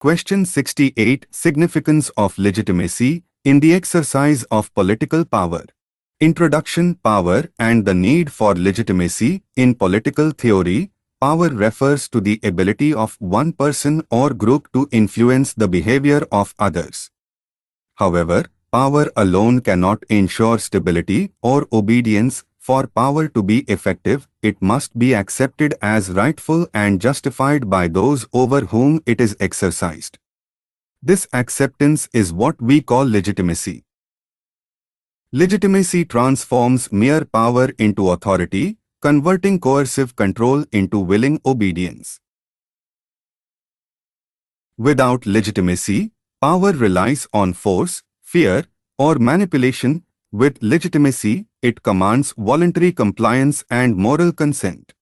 Question 68. Significance of legitimacy in the exercise of political power. Introduction. Power and the need for legitimacy. In political theory, power refers to the ability of one person or group to influence the behavior of others. However, power alone cannot ensure stability or obedience. For power to be effective, it must be accepted as rightful and justified by those over whom it is exercised. This acceptance is what we call legitimacy. Legitimacy transforms mere power into authority, converting coercive control into willing obedience. Without legitimacy, power relies on force, fear, or manipulation. With legitimacy, it commands voluntary compliance and moral consent.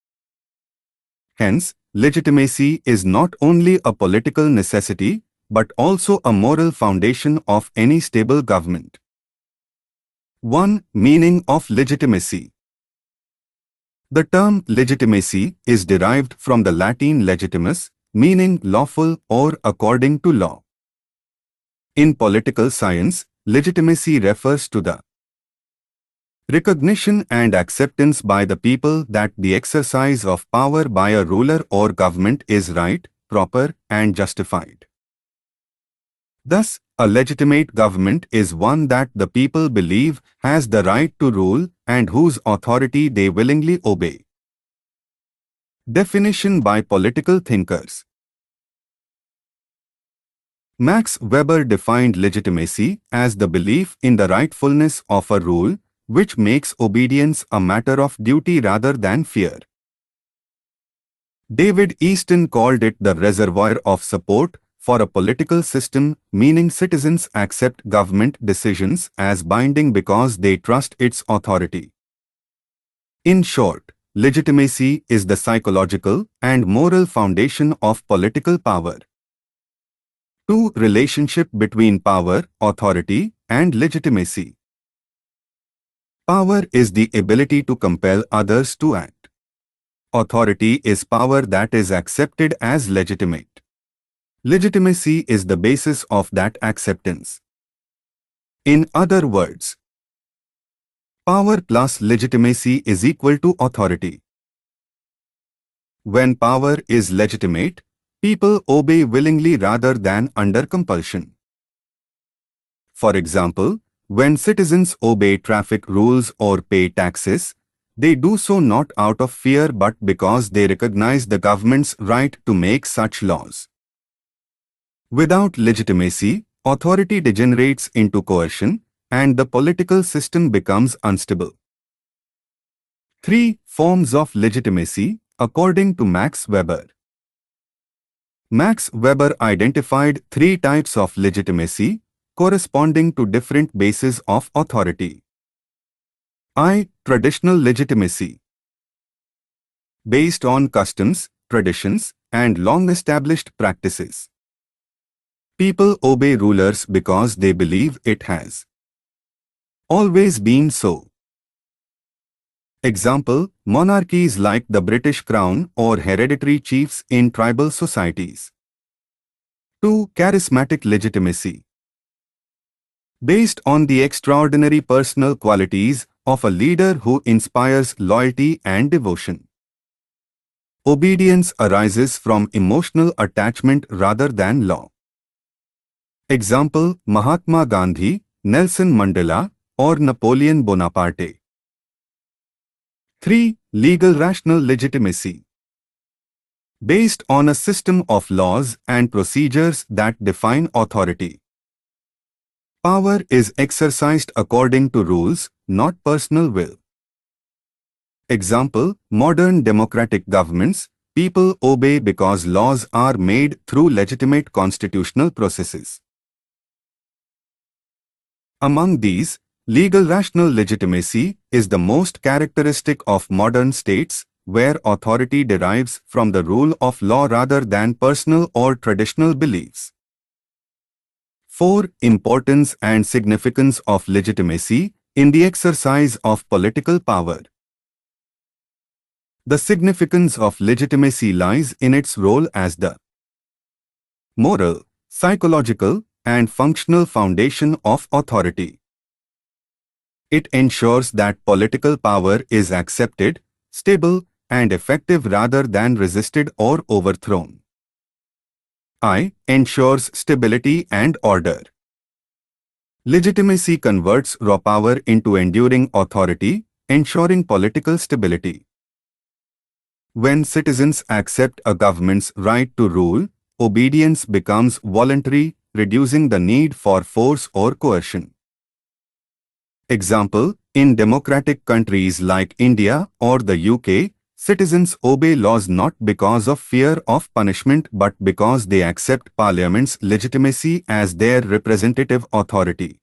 Hence, legitimacy is not only a political necessity, but also a moral foundation of any stable government. 1. Meaning of legitimacy. The term legitimacy is derived from the Latin legitimus, meaning lawful or according to law. In political science, legitimacy refers to the recognition and acceptance by the people that the exercise of power by a ruler or government is right, proper, and justified. Thus, a legitimate government is one that the people believe has the right to rule and whose authority they willingly obey. Definition by political thinkers. Max Weber defined legitimacy as the belief in the rightfulness of a rule, which makes obedience a matter of duty rather than fear. David Easton called it the reservoir of support for a political system, meaning citizens accept government decisions as binding because they trust its authority. In short, legitimacy is the psychological and moral foundation of political power. 2. Relationship between power, authority, and legitimacy. Power is the ability to compel others to act. Authority is power that is accepted as legitimate. Legitimacy is the basis of that acceptance. In other words, power plus legitimacy is equal to authority. When power is legitimate, people obey willingly rather than under compulsion. For example, when citizens obey traffic rules or pay taxes, they do so not out of fear but because they recognize the government's right to make such laws. Without legitimacy, authority degenerates into coercion, and the political system becomes unstable. 3. Forms of legitimacy, according to Max Weber. Max Weber identified 3 types of legitimacy, corresponding to different bases of authority. I. Traditional legitimacy. Based on customs, traditions, and long-established practices. People obey rulers because they believe it has always been so. Example, monarchies like the British Crown or hereditary chiefs in tribal societies. 2. Charismatic legitimacy. Based on the extraordinary personal qualities of a leader who inspires loyalty and devotion. Obedience arises from emotional attachment rather than law. Example, Mahatma Gandhi, Nelson Mandela, or Napoleon Bonaparte. 3. Legal rational legitimacy. Based on a system of laws and procedures that define authority. Power is exercised according to rules, not personal will. Example, modern democratic governments, people obey because laws are made through legitimate constitutional processes. Among these, legal rational legitimacy is the most characteristic of modern states, where authority derives from the rule of law rather than personal or traditional beliefs. 4. Importance and significance of legitimacy in the exercise of political power. The significance of legitimacy lies in its role as the moral, psychological, and functional foundation of authority. It ensures that political power is accepted, stable, and effective rather than resisted or overthrown. I. Ensures stability and order. Legitimacy converts raw power into enduring authority, ensuring political stability. When citizens accept a government's right to rule, obedience becomes voluntary, reducing the need for force or coercion. Example, in democratic countries like India or the UK, citizens obey laws not because of fear of punishment but because they accept Parliament's legitimacy as their representative authority.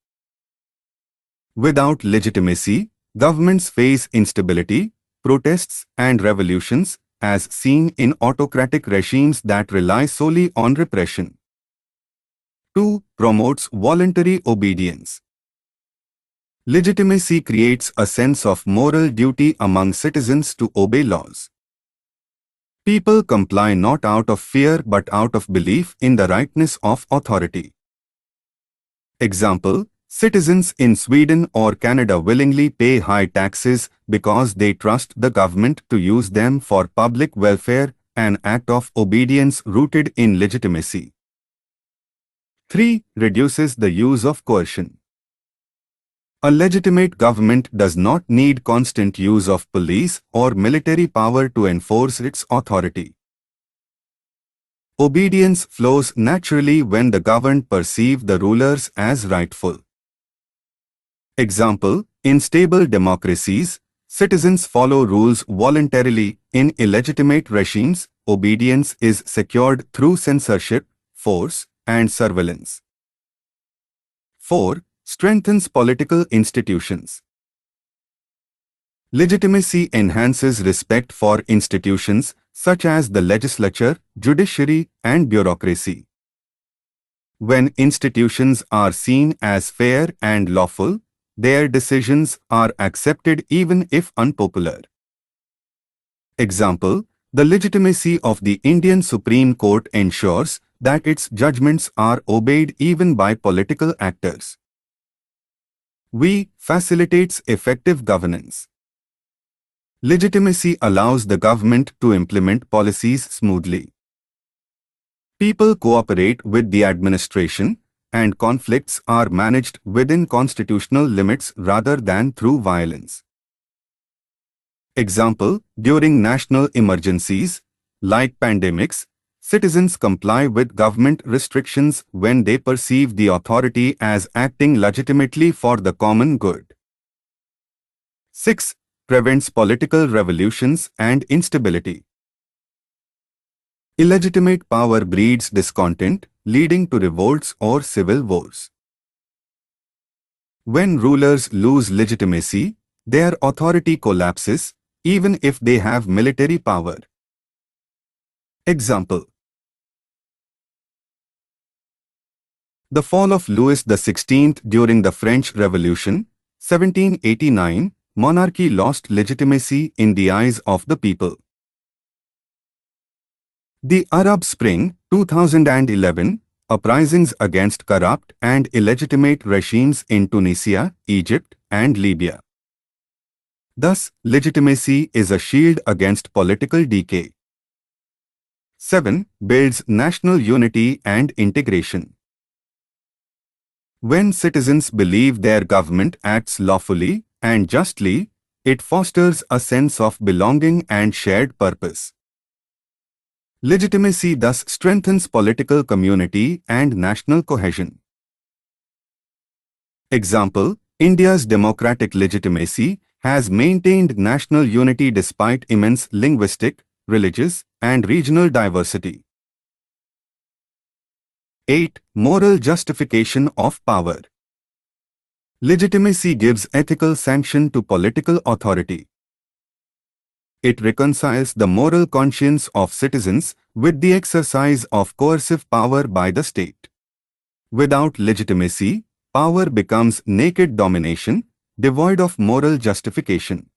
Without legitimacy, governments face instability, protests, and revolutions, as seen in autocratic regimes that rely solely on repression. 2. Promotes voluntary obedience. Legitimacy creates a sense of moral duty among citizens to obey laws. People comply not out of fear but out of belief in the rightness of authority. Example, citizens in Sweden or Canada willingly pay high taxes because they trust the government to use them for public welfare, an act of obedience rooted in legitimacy. 3. Reduces the use of coercion. A legitimate government does not need constant use of police or military power to enforce its authority. Obedience flows naturally when the governed perceive the rulers as rightful. Example, in stable democracies, citizens follow rules voluntarily. In illegitimate regimes, obedience is secured through censorship, force, and surveillance. 4. Strengthens political institutions. Legitimacy enhances respect for institutions such as the legislature, judiciary, and bureaucracy. When institutions are seen as fair and lawful, their decisions are accepted even if unpopular. Example, the legitimacy of the Indian Supreme Court ensures that its judgments are obeyed even by political actors. V. Facilitates effective governance. Legitimacy allows the government to implement policies smoothly. People cooperate with the administration, and conflicts are managed within constitutional limits rather than through violence. Example, during national emergencies, like pandemics, citizens comply with government restrictions when they perceive the authority as acting legitimately for the common good. 6. Prevents political revolutions and instability. Illegitimate power breeds discontent, leading to revolts or civil wars. When rulers lose legitimacy, their authority collapses, even if they have military power. Example, the fall of Louis XVI during the French Revolution, 1789, monarchy lost legitimacy in the eyes of the people. The Arab Spring, 2011, uprisings against corrupt and illegitimate regimes in Tunisia, Egypt, and Libya. Thus, legitimacy is a shield against political decay. 7. Builds national unity and integration. When citizens believe their government acts lawfully and justly, it fosters a sense of belonging and shared purpose. Legitimacy thus strengthens political community and national cohesion. Example, India's democratic legitimacy has maintained national unity despite immense linguistic, religious, and regional diversity. 8. Moral justification of power. Legitimacy gives ethical sanction to political authority. It reconciles the moral conscience of citizens with the exercise of coercive power by the state. Without legitimacy, power becomes naked domination, devoid of moral justification.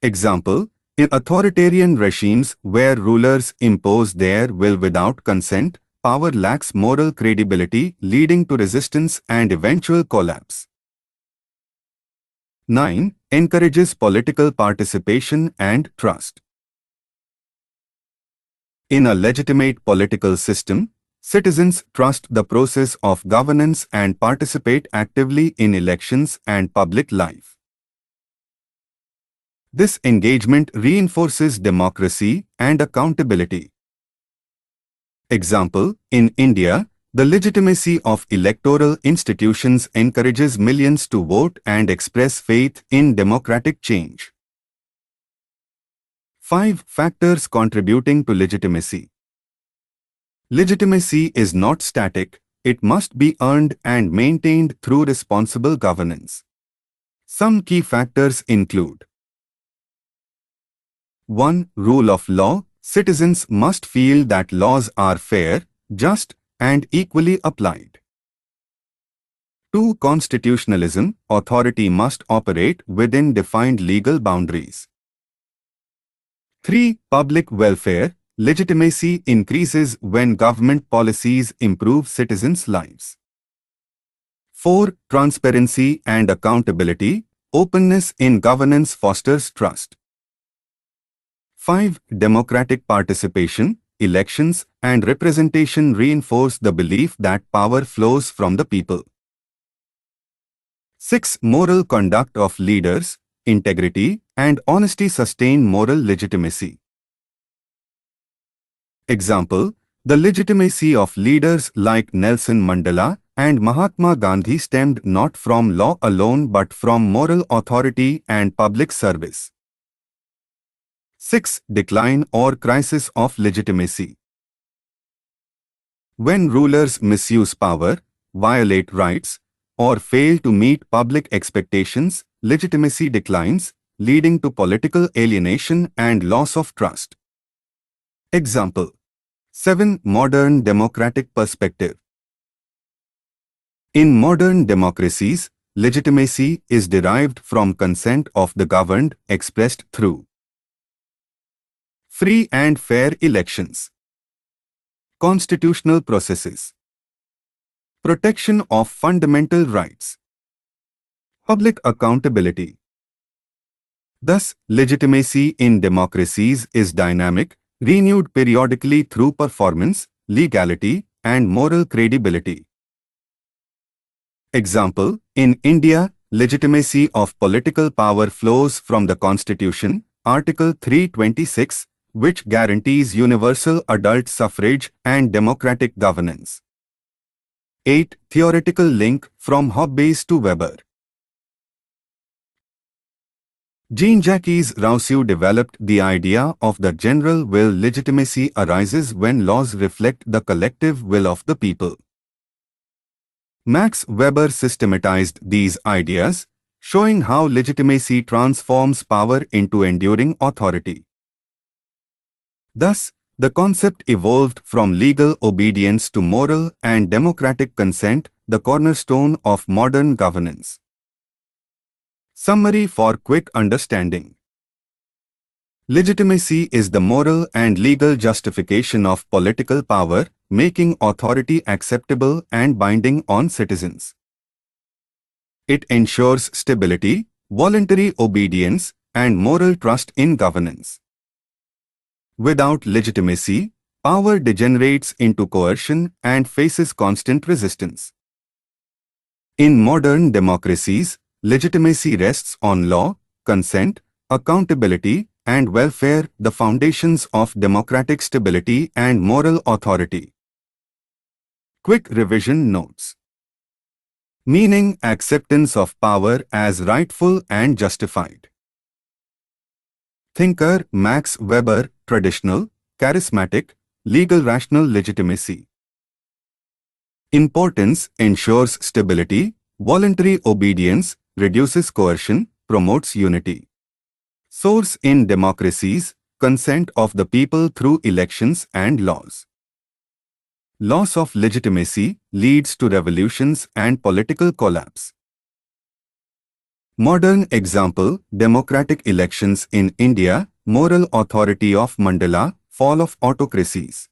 Example, in authoritarian regimes where rulers impose their will without consent, power lacks moral credibility, leading to resistance and eventual collapse. 9. Encourages political participation and trust. In a legitimate political system, citizens trust the process of governance and participate actively in elections and public life. This engagement reinforces democracy and accountability. Example, in India, the legitimacy of electoral institutions encourages millions to vote and express faith in democratic change. 5 factors contributing to legitimacy. Legitimacy is not static, it must be earned and maintained through responsible governance. Some key factors include: 1. Rule of law. Citizens must feel that laws are fair, just, and equally applied. 2. Constitutionalism. Authority must operate within defined legal boundaries. 3. Public welfare. Legitimacy increases when government policies improve citizens' lives. 4. Transparency and accountability. Openness in governance fosters trust. 5. Democratic participation. Elections and representation reinforce the belief that power flows from the people. 6. Moral conduct of leaders. Integrity and honesty sustain moral legitimacy. Example, the legitimacy of leaders like Nelson Mandela and Mahatma Gandhi stemmed not from law alone but from moral authority and public service. 6. Decline or crisis of legitimacy. When rulers misuse power, violate rights, or fail to meet public expectations, legitimacy declines, leading to political alienation and loss of trust. Example. 7. Modern democratic perspective. In modern democracies, legitimacy is derived from consent of the governed expressed through free and fair elections, constitutional processes, protection of fundamental rights, public accountability. Thus, legitimacy in democracies is dynamic, renewed periodically through performance, legality, and moral credibility. Example, in India, legitimacy of political power flows from the Constitution, Article 326, which guarantees universal adult suffrage and democratic governance. 8. Theoretical link from Hobbes to Weber. Jean-Jacques Rousseau developed the idea of the general will. Legitimacy arises when laws reflect the collective will of the people. Max Weber systematized these ideas, showing how legitimacy transforms power into enduring authority. Thus, the concept evolved from legal obedience to moral and democratic consent, the cornerstone of modern governance. Summary for quick understanding. Legitimacy is the moral and legal justification of political power, making authority acceptable and binding on citizens. It ensures stability, voluntary obedience, and moral trust in governance. Without legitimacy, power degenerates into coercion and faces constant resistance. In modern democracies, legitimacy rests on law, consent, accountability, and welfare, the foundations of democratic stability and moral authority. Quick revision notes. Meaning: acceptance of power as rightful and justified. Thinker Max Weber, traditional, charismatic, legal rational legitimacy. Importance: ensures stability, voluntary obedience, reduces coercion, promotes unity. Source: in democracies, consent of the people through elections and laws. Loss of legitimacy leads to revolutions and political collapse. Modern example: democratic elections in India, moral authority of Mandela, fall of autocracies.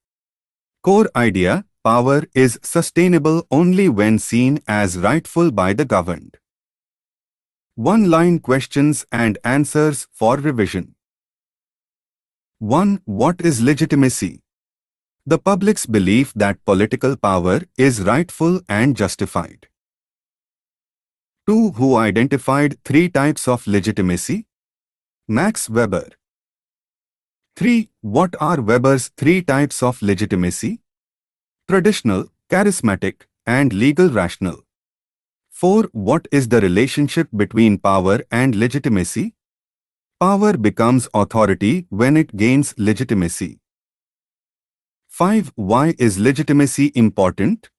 Core idea: power is sustainable only when seen as rightful by the governed. One-line questions and answers for revision. 1. What is legitimacy? The public's belief that political power is rightful and justified. 2. Who identified 3 types of legitimacy? Max Weber. 3. What are Weber's 3 types of legitimacy? Traditional, charismatic, and legal rational. 4. What is the relationship between power and legitimacy? Power becomes authority when it gains legitimacy. 5. Why is legitimacy important?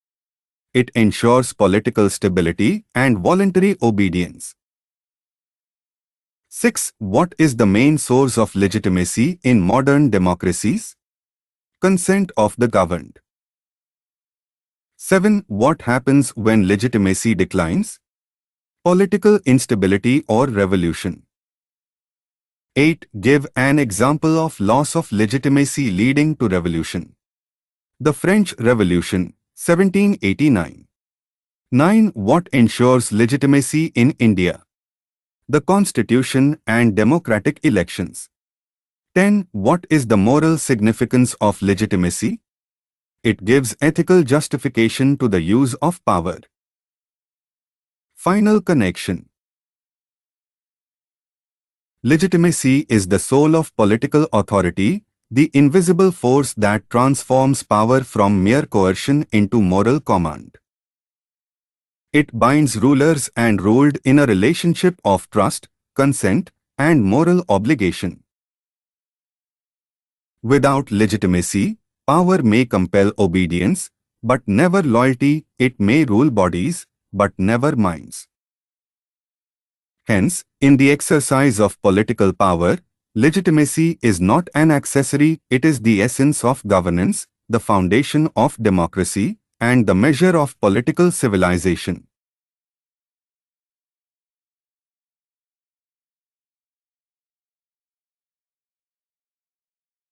It ensures political stability and voluntary obedience. 6. What is the main source of legitimacy in modern democracies? Consent of the governed. 7. What happens when legitimacy declines? Political instability or revolution. 8. Give an example of loss of legitimacy leading to revolution. The French Revolution, 1789. 9. What ensures legitimacy in India? The Constitution and democratic elections. 10. What is the moral significance of legitimacy? It gives ethical justification to the use of power. Final connection. Legitimacy is the soul of political authority, the invisible force that transforms power from mere coercion into moral command. It binds rulers and ruled in a relationship of trust, consent, and moral obligation. Without legitimacy, power may compel obedience, but never loyalty. It may rule bodies, but never minds. Hence, in the exercise of political power, legitimacy is not an accessory, it is the essence of governance, the foundation of democracy, and the measure of political civilization.